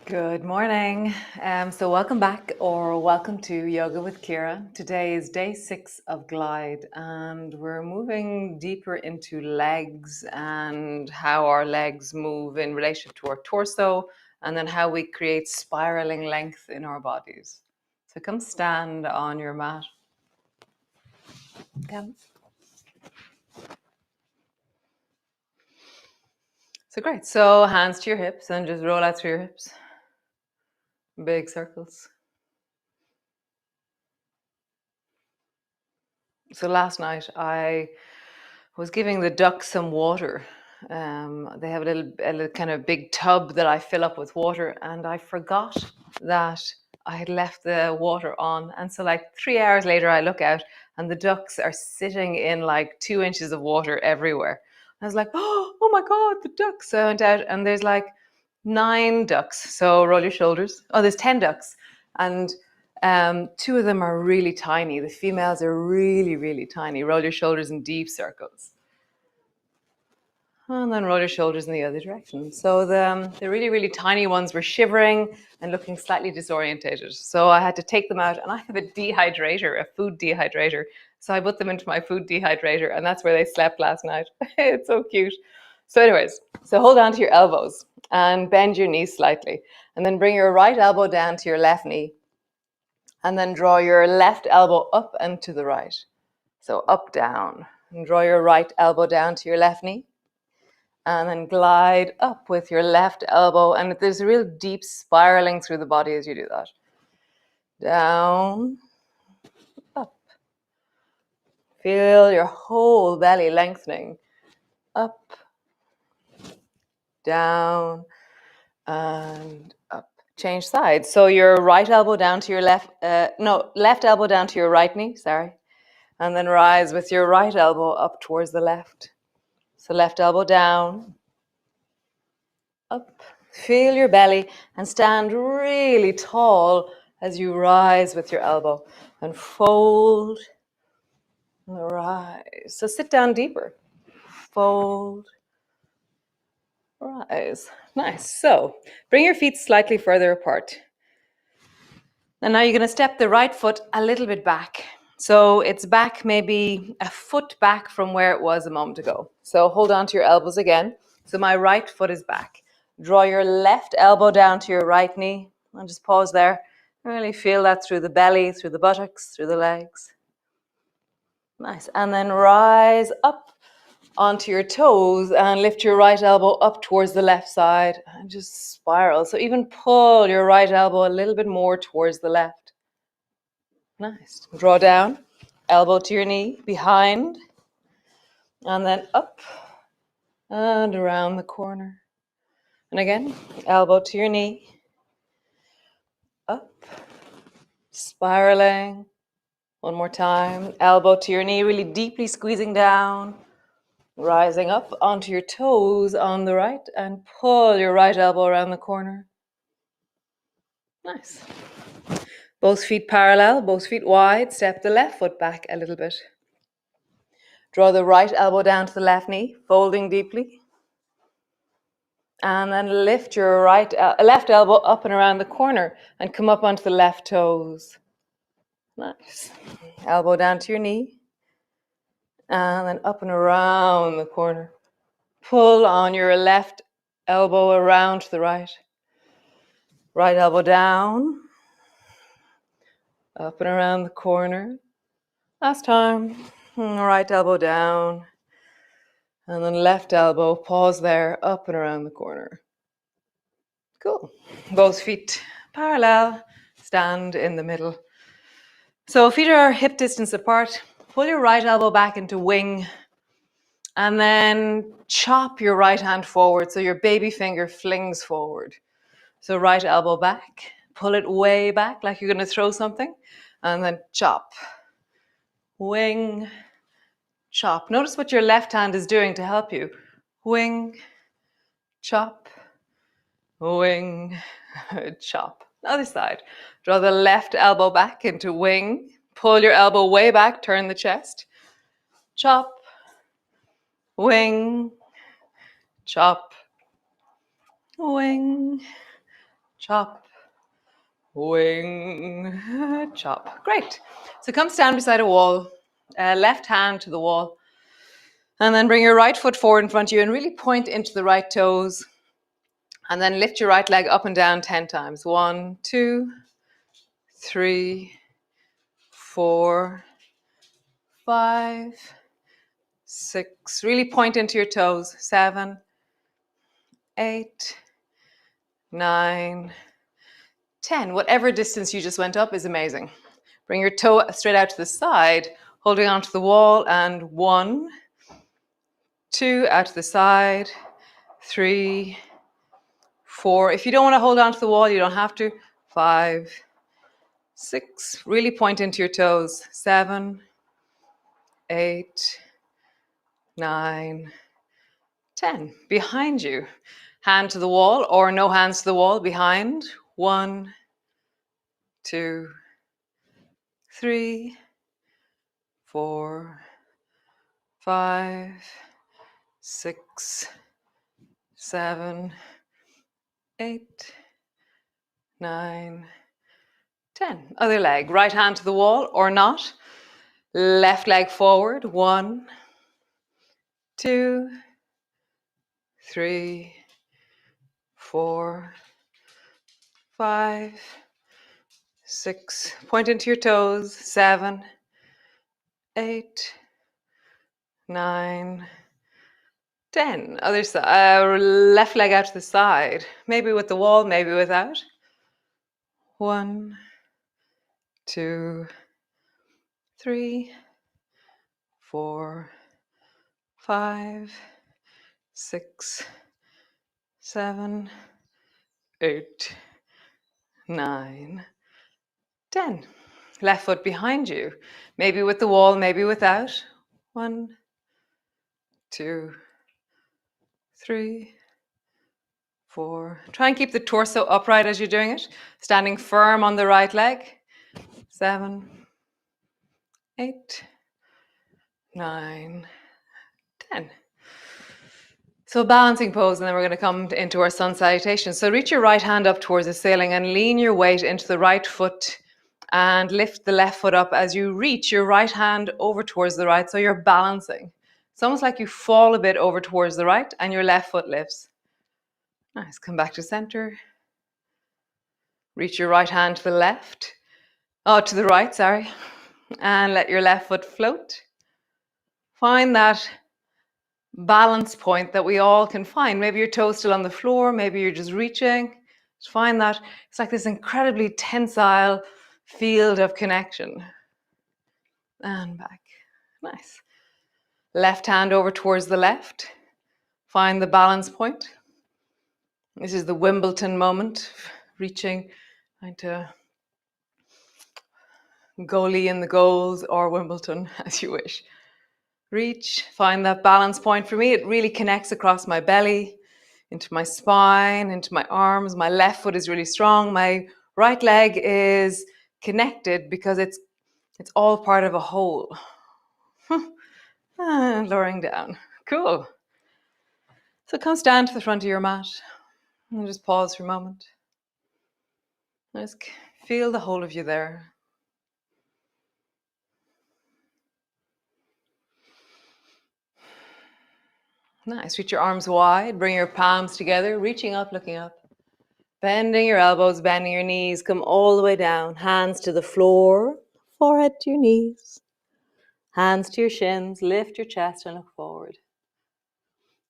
Good morning. So welcome back or welcome to Yoga with Ciara. Today is day 6 of Glide and we're moving deeper into legs and how our legs move in relation to our torso and then how we create spiraling length in our bodies. So come stand on your mat. Come. So great. So hands to your hips and just roll out through your hips. Big circles. So last night I was giving the ducks some water. They have a little kind of big tub that I fill up with water, and I forgot that I had left the water on. And so, like 3 hours later, I look out, and the ducks are sitting in like 2 inches of water everywhere. I was like, oh my God, the ducks. So I went out, and there's like 9 ducks. So roll your shoulders. Oh, there's 10 ducks. And 2 of them are really tiny. The females are really, really tiny. Roll your shoulders in deep circles. And then roll your shoulders in the other direction. So the really, really tiny ones were shivering and looking slightly disorientated. So I had to take them out, and I have a dehydrator, a food dehydrator. So I put them into my food dehydrator, and that's where they slept last night. It's so cute. So anyways, so hold on to your elbows and bend your knees slightly. And then bring your right elbow down to your left knee. And then draw your left elbow up and to the right. So up, down. And draw your right elbow down to your left knee. And then glide up with your left elbow. And there's a real deep spiraling through the body as you do that. Down, up. Feel your whole belly lengthening. Up, down, and up. Change sides. So your right elbow down to your left elbow down to your right knee, sorry. And then rise with your right elbow up towards the left. So left elbow down, up. Feel your belly and stand really tall as you rise with your elbow. And fold, and rise. So sit down deeper. Fold, rise. Nice. So bring your feet slightly further apart. And now you're going to step the right foot a little bit back. So it's back maybe a foot back from where it was a moment ago. So hold on to your elbows again. So my right foot is back. Draw your left elbow down to your right knee. And just pause there. Really feel that through the belly, through the buttocks, through the legs. Nice. And then rise up onto your toes and lift your right elbow up towards the left side and just spiral. So even pull your right elbow a little bit more towards the left. Nice. Draw down, elbow to your knee, behind, and then up and around the corner. And again, elbow to your knee, up, spiraling. One more time, elbow to your knee, really deeply squeezing down, rising up onto your toes on the right, and pull your right elbow around the corner. Nice. Both feet parallel, both feet wide. Step the left foot back a little bit. Draw the right elbow down to the left knee, folding deeply. And then lift your left elbow up and around the corner and come up onto the left toes. Nice. Elbow down to your knee. And then up and around the corner. Pull on your left elbow around to the right. Right elbow down. Up and around the corner. Last time. Right elbow down. And then left elbow, pause there, up and around the corner. Cool. Both feet parallel, stand in the middle. So feet are hip distance apart. Pull your right elbow back into wing. And then chop your right hand forward so your baby finger flings forward. So right elbow back, pull it way back like you're going to throw something. And then chop. Wing, chop. Notice what your left hand is doing to help you. Wing, chop, wing, chop. Other side. Draw the left elbow back into wing. Pull your elbow way back, turn the chest. Chop, wing, chop, wing, chop, wing, chop. Great. So come stand beside a wall, left hand to the wall, and then bring your right foot forward in front of you and really point into the right toes. And then lift your right leg up and down 10 times. 1, 2, 3, 4, 5, 6. Really point into your toes. 7, 8, 9, 10. Whatever distance you just went up is amazing. Bring your toe straight out to the side, holding onto the wall, and 1, 2, out to the side, 3, 4. If you don't want to hold onto the wall, you don't have to. 5, 6. Really point into your toes. 7, 8, 9, 10. Behind you, hand to the wall or no hands to the wall. Behind. 1, 2, 3, 4, 5, 6, 7, 8, 9, 10. Other leg. Right hand to the wall or not. Left leg forward. 1, 2, 3, 4, 5, 6. Point into your toes. 7, 8, 9, 10. Other side. Left leg out to the side. Maybe with the wall, maybe without. 1, 2, 3, 4, 5, 6, 7, 8, 9, 10. Left foot behind you. Maybe with the wall, maybe without. 1, 2, 3, 4. Try and keep the torso upright as you're doing it. Standing firm on the right leg. 7, 8, 9, 10. So balancing pose, and then we're going to come into our sun salutation. So reach your right hand up towards the ceiling and lean your weight into the right foot and lift the left foot up as you reach your right hand over towards the right. So you're balancing. It's almost like you fall a bit over towards the right and your left foot lifts. Nice. Come back to center. Reach your right hand to the left. Oh, to the right, sorry. And let your left foot float. Find that balance point that we all can find. Maybe your toes still on the floor, maybe you're just reaching. Just find that it's like this incredibly tensile field of connection. And back. Nice. Left hand over towards the left. Find the balance point. This is the Wimbledon moment. Reaching, trying to goalie in the goals or Wimbledon, as you wish. Reach, find that balance point. For me, it really connects across my belly, into my spine, into my arms. My left foot is really strong. My right leg is connected because it's all part of a whole. And lowering down. Cool. So come stand to the front of your mat and just pause for a moment. Just feel the whole of you there. Nice. Reach your arms wide. Bring your palms together, reaching up, looking up. Bending your elbows, bending your knees. Come all the way down. Hands to the floor, forehead to your knees. Hands to your shins. Lift your chest and look forward.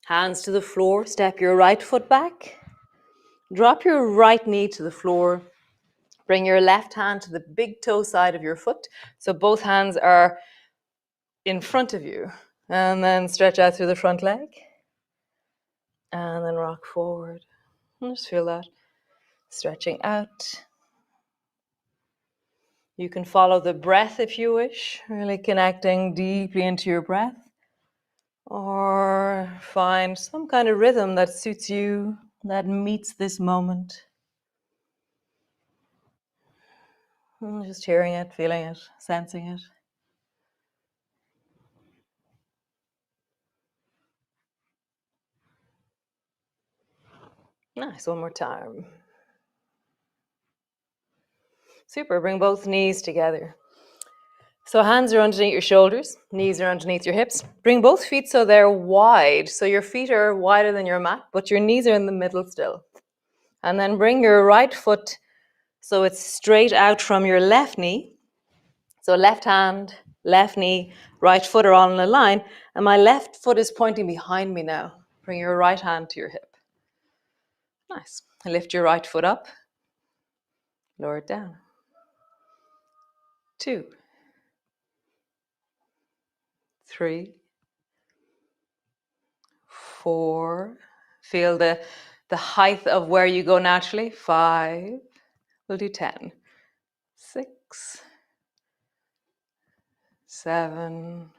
Hands to the floor. Step your right foot back. Drop your right knee to the floor. Bring your left hand to the big toe side of your foot. So both hands are in front of you. And then stretch out through the front leg. And then rock forward. And just feel that. Stretching out. You can follow the breath if you wish, really connecting deeply into your breath. Or find some kind of rhythm that suits you, that meets this moment. And just hearing it, feeling it, sensing it. Nice, one more time. Super. Bring both knees together. So hands are underneath your shoulders, knees are underneath your hips. Bring both feet so they're wide. So your feet are wider than your mat, but your knees are in the middle still. And then bring your right foot so it's straight out from your left knee. So left hand, left knee, right foot are all in a line. And my left foot is pointing behind me now. Bring your right hand to your hip. Nice. Lift your right foot up. Lower it down. 2, 3, 4. Feel the height of where you go naturally. 5. We'll do 10. 6, 7,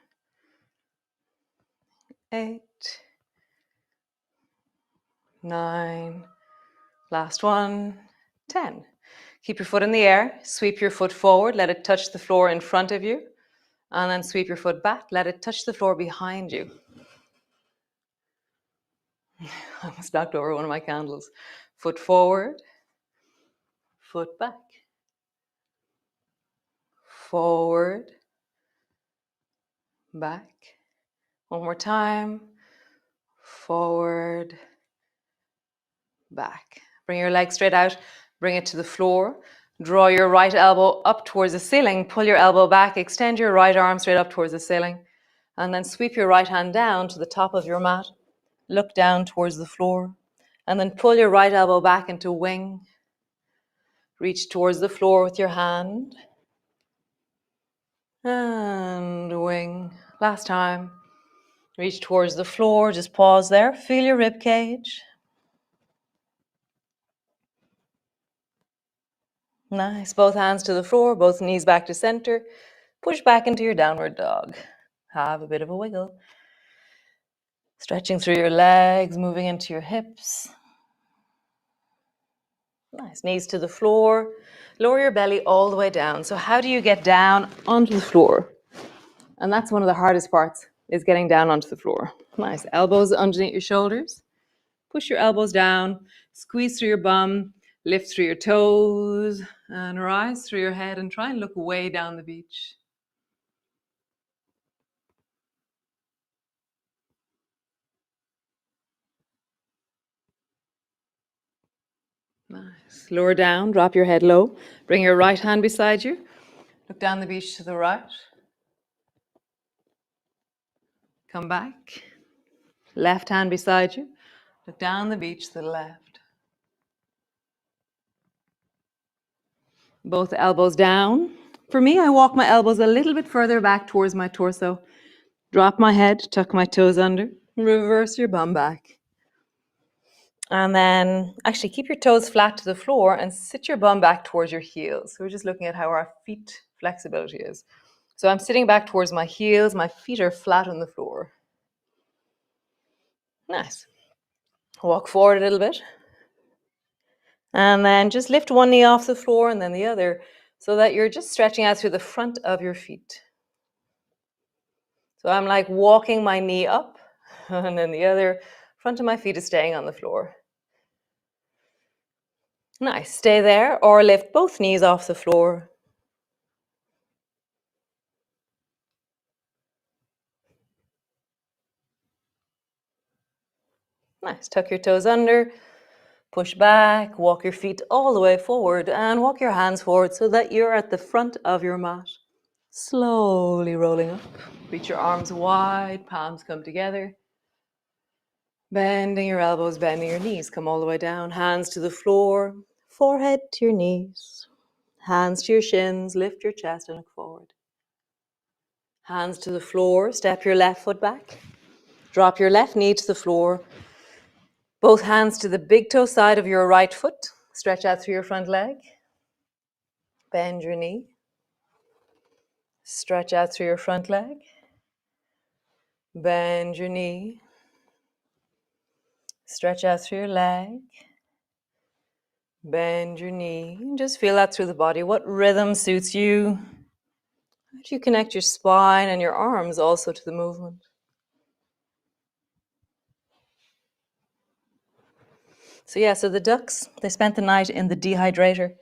8, 9. Last one. 10. Keep your foot in the air. Sweep your foot forward. Let it touch the floor in front of you. And then sweep your foot back. Let it touch the floor behind you. I almost knocked over one of my candles. Foot forward. Foot back. Forward. Back. One more time. Forward. Back. Bring your leg straight out. Bring it to the floor. Draw your right elbow up towards the ceiling. Pull your elbow back. Extend your right arm straight up towards the ceiling. And then sweep your right hand down to the top of your mat. Look down towards the floor. And then pull your right elbow back into wing. Reach towards the floor with your hand. And wing. Last time. Reach towards the floor. Just pause there. Feel your rib cage. Nice. Both hands to the floor. Both knees back to center. Push back into your downward dog. Have a bit of a wiggle. Stretching through your legs. Moving into your hips. Nice. Knees to the floor. Lower your belly all the way down. So how do you get down onto the floor? And that's one of the hardest parts, is getting down onto the floor. Nice. Elbows underneath your shoulders. Push your elbows down. Squeeze through your bum. Lift through your toes. And rise through your head and try and look way down the beach. Nice. Lower down. Drop your head low. Bring your right hand beside you. Look down the beach to the right. Come back. Left hand beside you. Look down the beach to the left. Both elbows down. For me, I walk my elbows a little bit further back towards my torso. Drop my head, tuck my toes under. Reverse your bum back. And then actually keep your toes flat to the floor and sit your bum back towards your heels. So we're just looking at how our feet flexibility is. So I'm sitting back towards my heels. My feet are flat on the floor. Nice. Walk forward a little bit. And then just lift one knee off the floor and then the other, so that you're just stretching out through the front of your feet. So I'm like walking my knee up, and then the other front of my feet is staying on the floor. Nice. Stay there or lift both knees off the floor. Nice. Tuck your toes under. Push back, walk your feet all the way forward and walk your hands forward so that you're at the front of your mat. Slowly rolling up. Reach your arms wide, palms come together. Bending your elbows, bending your knees. Come all the way down. Hands to the floor, forehead to your knees. Hands to your shins, lift your chest and look forward. Hands to the floor, step your left foot back. Drop your left knee to the floor. Both hands to the big toe side of your right foot. Stretch out through your front leg. Bend your knee. Stretch out through your front leg. Bend your knee. Stretch out through your leg. Bend your knee. Just feel that through the body. What rhythm suits you? How do you connect your spine and your arms also to the movement? So the ducks, they spent the night in the dehydrator.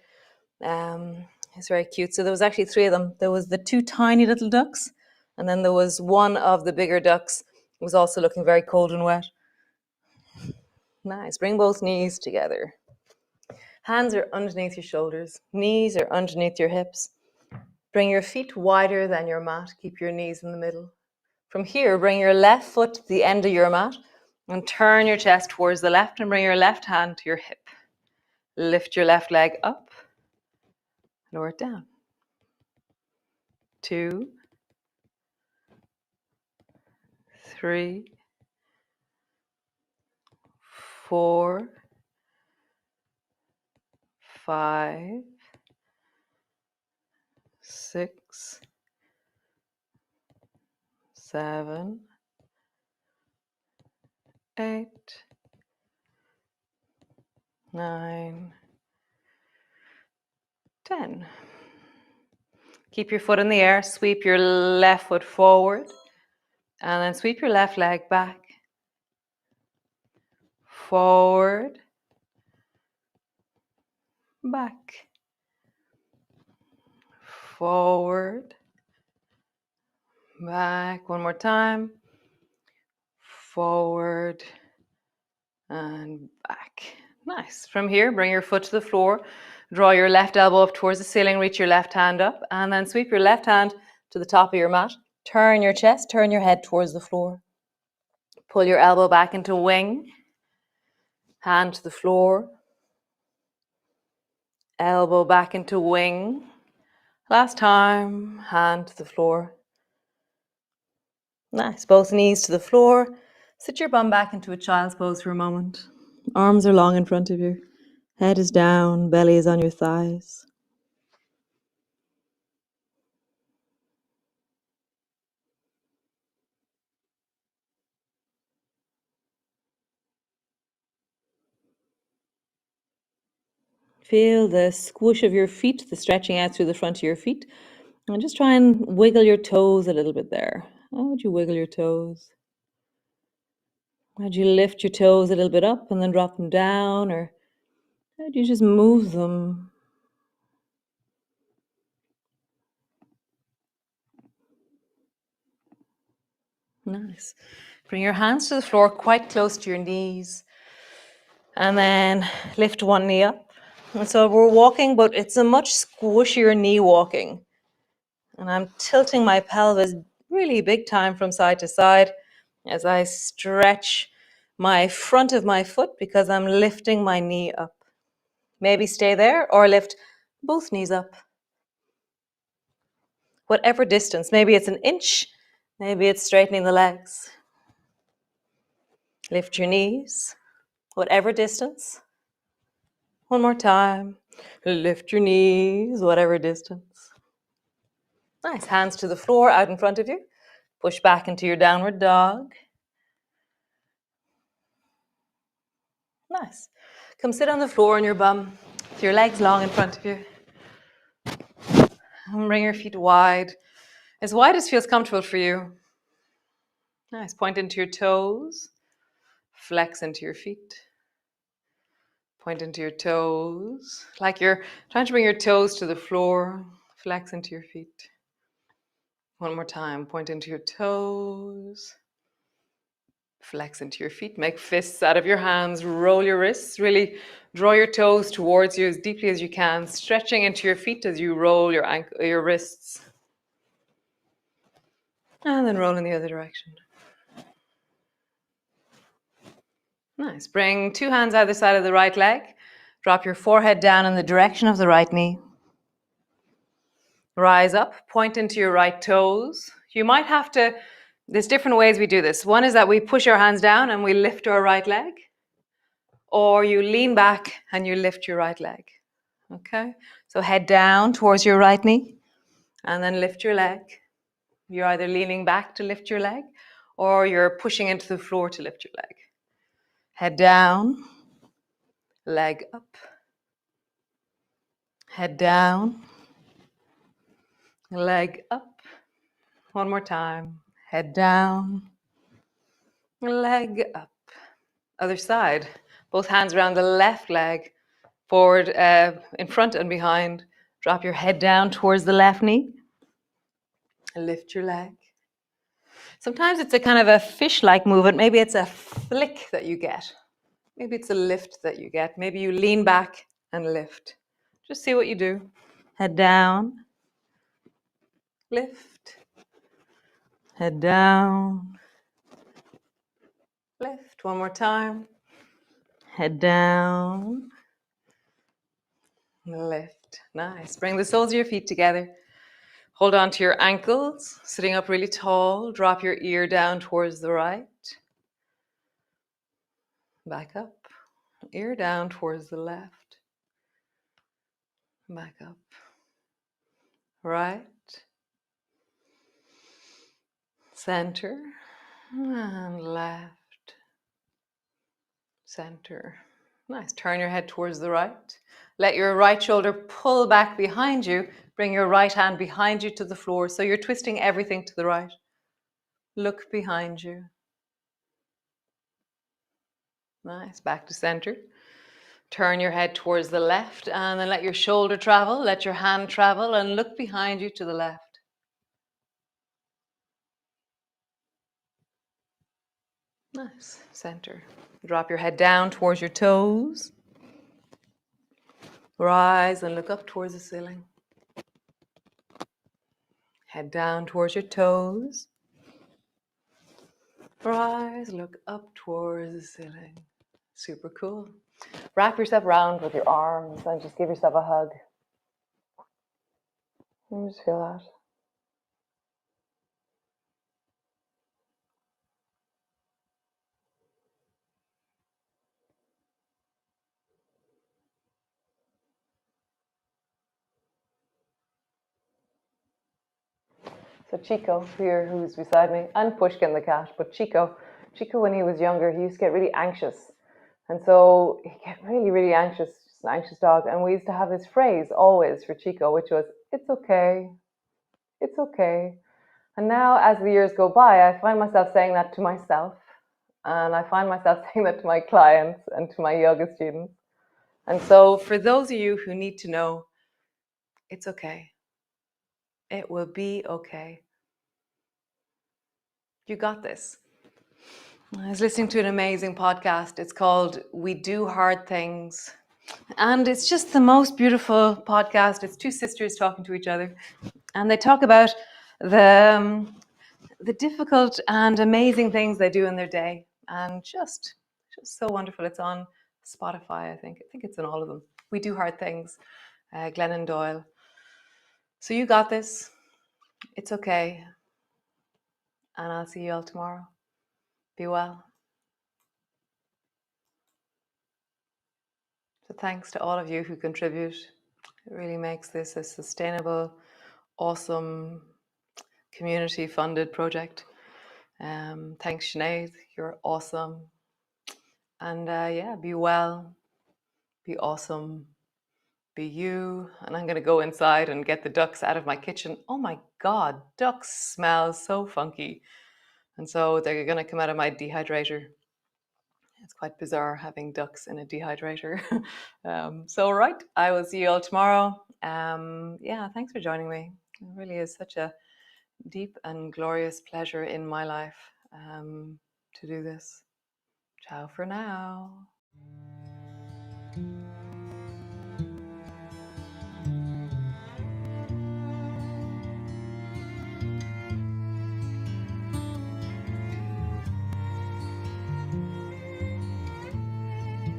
It's very cute. So there was actually three of them. There was the two tiny little ducks, and then there was one of the bigger ducks who was also looking very cold and wet. Nice. Bring both knees together. Hands are underneath your shoulders. Knees are underneath your hips. Bring your feet wider than your mat. Keep your knees in the middle. From here, bring your left foot to the end of your mat and turn your chest towards the left and bring your left hand to your hip. Lift your left leg up, lower it down. 2, 3, 4, 5, 6, 7, 8, 9, 10. Keep your foot in the air, sweep your left foot forward, and then sweep your left leg back. Forward, back. Forward, back. One more time. Forward and back. Nice. From here, bring your foot to the floor. Draw your left elbow up towards the ceiling. Reach your left hand up. And then sweep your left hand to the top of your mat. Turn your chest. Turn your head towards the floor. Pull your elbow back into wing. Hand to the floor. Elbow back into wing. Last time. Hand to the floor. Nice. Both knees to the floor. Sit your bum back into a child's pose for a moment. Arms are long in front of you. Head is down. Belly is on your thighs. Feel the squish of your feet, the stretching out through the front of your feet. And just try and wiggle your toes a little bit there. How would you wiggle your toes? How'd you lift your toes a little bit up and then drop them down? Or how do you just move them? Nice. Bring your hands to the floor quite close to your knees. And then lift one knee up. And so we're walking, but it's a much squishier knee walking. And I'm tilting my pelvis really big time from side to side as I stretch my front of my foot because I'm lifting my knee up. Maybe stay there or lift both knees up. Whatever distance, maybe it's an inch, maybe it's straightening the legs. Lift your knees, whatever distance. One more time. Lift your knees, whatever distance. Nice. Hands to the floor out in front of you. Push back into your downward dog. Nice. Come sit on the floor on your bum with your legs long in front of you. And bring your feet wide as feels comfortable for you. Nice. Point into your toes. Flex into your feet. Point into your toes. Like you're trying to bring your toes to the floor. Flex into your feet. One more time. Point into your toes. Flex into your feet. Make fists out of your hands. Roll your wrists. Really draw your toes towards you as deeply as you can. Stretching into your feet as you roll your wrists. And then roll in the other direction. Nice. Bring two hands either side of the right leg. Drop your forehead down in the direction of the right knee. Rise up. Point into your right toes. You might have to, there's different ways we do this. One is that we push our hands down and we lift our right leg. Or you lean back and you lift your right leg. Okay? So head down towards your right knee and then lift your leg. You're either leaning back to lift your leg or you're pushing into the floor to lift your leg. Head down, leg up. Head down, leg up. One more time. Head down, leg up. Other side. Both hands around the left leg, forward, in front and behind. Drop your head down towards the left knee. Lift your leg. Sometimes it's a kind of a fish-like movement. Maybe it's a flick that you get. Maybe it's a lift that you get. Maybe you lean back and lift. Just see what you do. Head down. Lift. Head down. Lift. One more time. Head down. Lift. Nice. Bring the soles of your feet together. Hold on to your ankles, sitting up really tall. Drop your ear down towards the right. Back up. Ear down towards the left. Back up. Right. Center. And left. Center. Nice. Turn your head towards the right. Let your right shoulder pull back behind you. Bring your right hand behind you to the floor. So you're twisting everything to the right. Look behind you. Nice. Back to center. Turn your head towards the left and then let your shoulder travel. Let your hand travel and look behind you to the left. Nice. Center. Drop your head down towards your toes. Rise and look up towards the ceiling. Head down towards your toes. Rise, look up towards the ceiling. Super cool. Wrap yourself around with your arms and just give yourself a hug. And just feel that. So Chico here, who's beside me, and Pushkin the cat, but Chico when he was younger, he used to get really anxious. And so he get really, really anxious, just an anxious dog. And we used to have this phrase always for Chico, which was, it's okay, it's okay. And now as the years go by, I find myself saying that to myself. And I find myself saying that to my clients and to my yoga students. And so for those of you who need to know, it's okay. It will be okay. You got this. I was listening to an amazing podcast. It's called We Do Hard Things. And it's just the most beautiful podcast. It's two sisters talking to each other. And they talk about the difficult and amazing things they do in their day. And just so wonderful. It's on Spotify, I think. I think it's on all of them. We Do Hard Things. Glennon Doyle. So you got this. It's okay. And I'll see you all tomorrow. Be well. So thanks to all of you who contribute. It really makes this a sustainable, awesome, community-funded project. Thanks, Sinead. You're awesome. And yeah, be well, be awesome, be you. And I'm going to go inside and get the ducks out of my kitchen. Oh my God, ducks smell so funky. And so they're going to come out of my dehydrator. It's quite bizarre having ducks in a dehydrator. So right, I will see you all tomorrow. Yeah, thanks for joining me. It really is such a deep and glorious pleasure in my life to do this. Ciao for now.